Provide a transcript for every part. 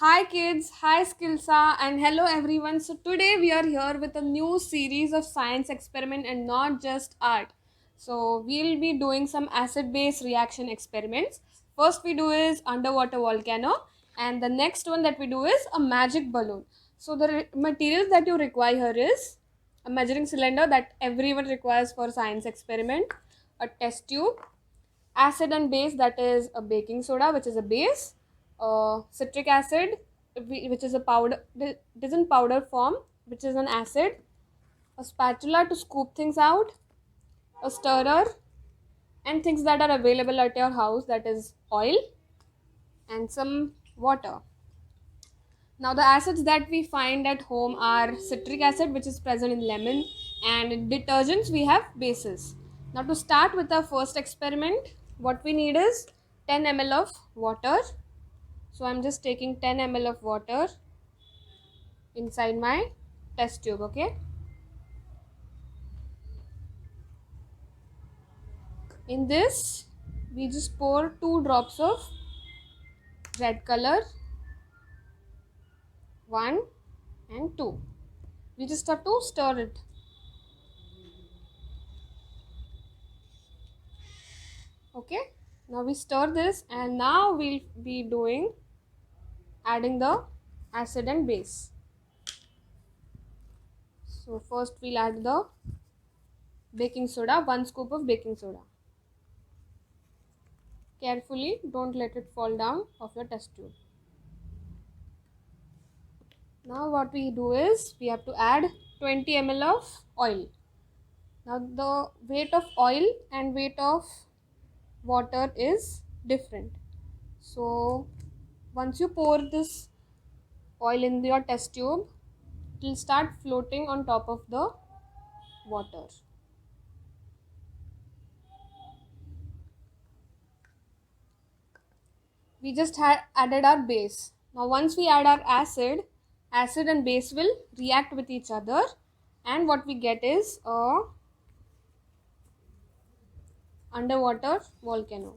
Hi kids, hi Skilsa, and hello everyone. So today we are here with a new series of science experiment and not just art. So we'll be doing some acid-base reaction experiments. First we do is underwater volcano, and the next one that we do is a magic balloon. So the materials that you require here is a measuring cylinder that everyone requires for science experiment, a test tube, acid and base, that is a baking soda which is a base, citric acid which is a powder, it is in powder form, which is an acid, a spatula to scoop things out, a stirrer, and things that are available at your house, that is oil and some water. Now the acids that we find at home are citric acid, which is present in lemon, and in detergents we have bases. Now to start with our first experiment, what we need is 10 ml of water. So I'm just taking 10 ml of water inside my test tube, okay? In this, we just pour 2 drops of red color, 1 and 2. We just have to stir it. Okay? Now we stir this, and now we'll be doing adding the acid and base. So first we'll add the baking soda, 1 scoop of baking soda. Carefully, don't let it fall down off your test tube. Now what we do is we have to add 20 ml of oil. Now the weight of oil and weight of water is different. So once you pour this oil in your test tube, it will start floating on top of the water. We just had added our base. Now once we add our acid and base will react with each other, and what we get is a underwater volcano.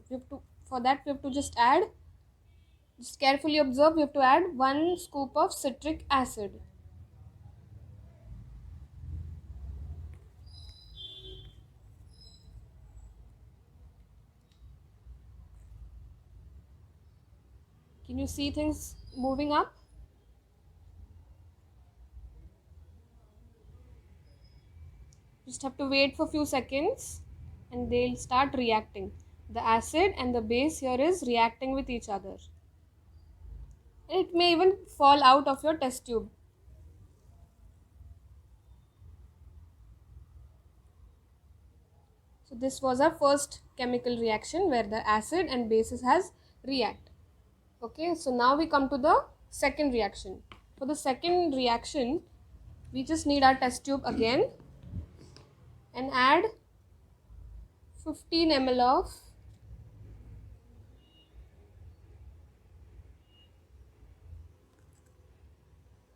For that we have to just carefully observe, we have to add 1 scoop of citric acid. Can you see things moving up? Just have to wait for few seconds and they'll start reacting. The acid and the base here is reacting with each other. It may even fall out of your test tube. So this was our first chemical reaction where the acid and bases has react. Okay, so now we come to the second reaction. For the second reaction, we just need our test tube again and add 15 ml of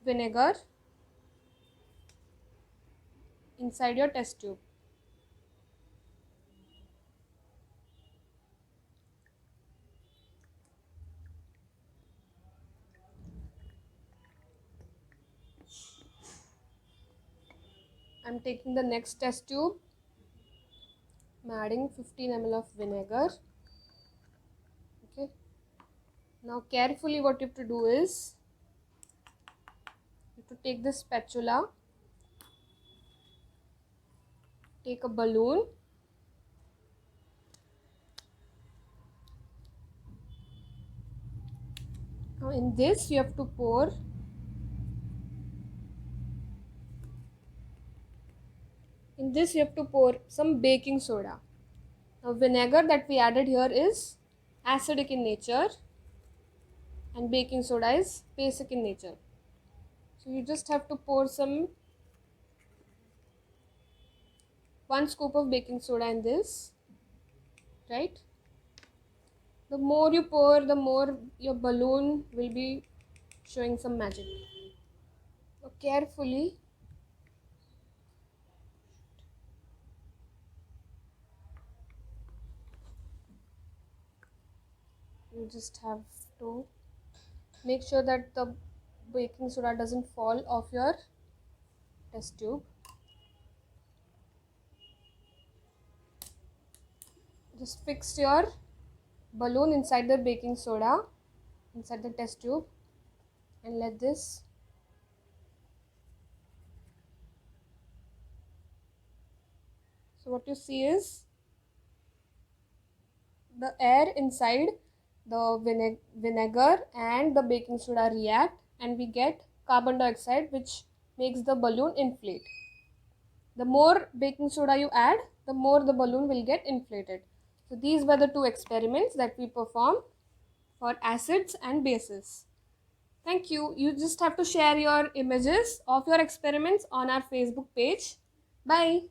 vinegar inside your test tube. I'm taking the next test tube. I'm adding 15 ml of vinegar. Okay. Now carefully what you have to do is you have to take this spatula, take a balloon, now in this you have to pour some baking soda. Now vinegar that we added here is acidic in nature and baking soda is basic in nature. So you just have to pour some 1 scoop of baking soda in this, right? The more you pour, the more your balloon will be showing some magic. So carefully you just have to Make sure that the baking soda doesn't fall off your test tube. Just fix your balloon inside the baking soda, inside the test tube, and let this. So what you see is the air inside the vinegar and the baking soda react, and we get carbon dioxide, which makes the balloon inflate. The more baking soda you add, the more the balloon will get inflated. So these were the two experiments that we performed for acids and bases. Thank you. You just have to share your images of your experiments on our Facebook page. Bye.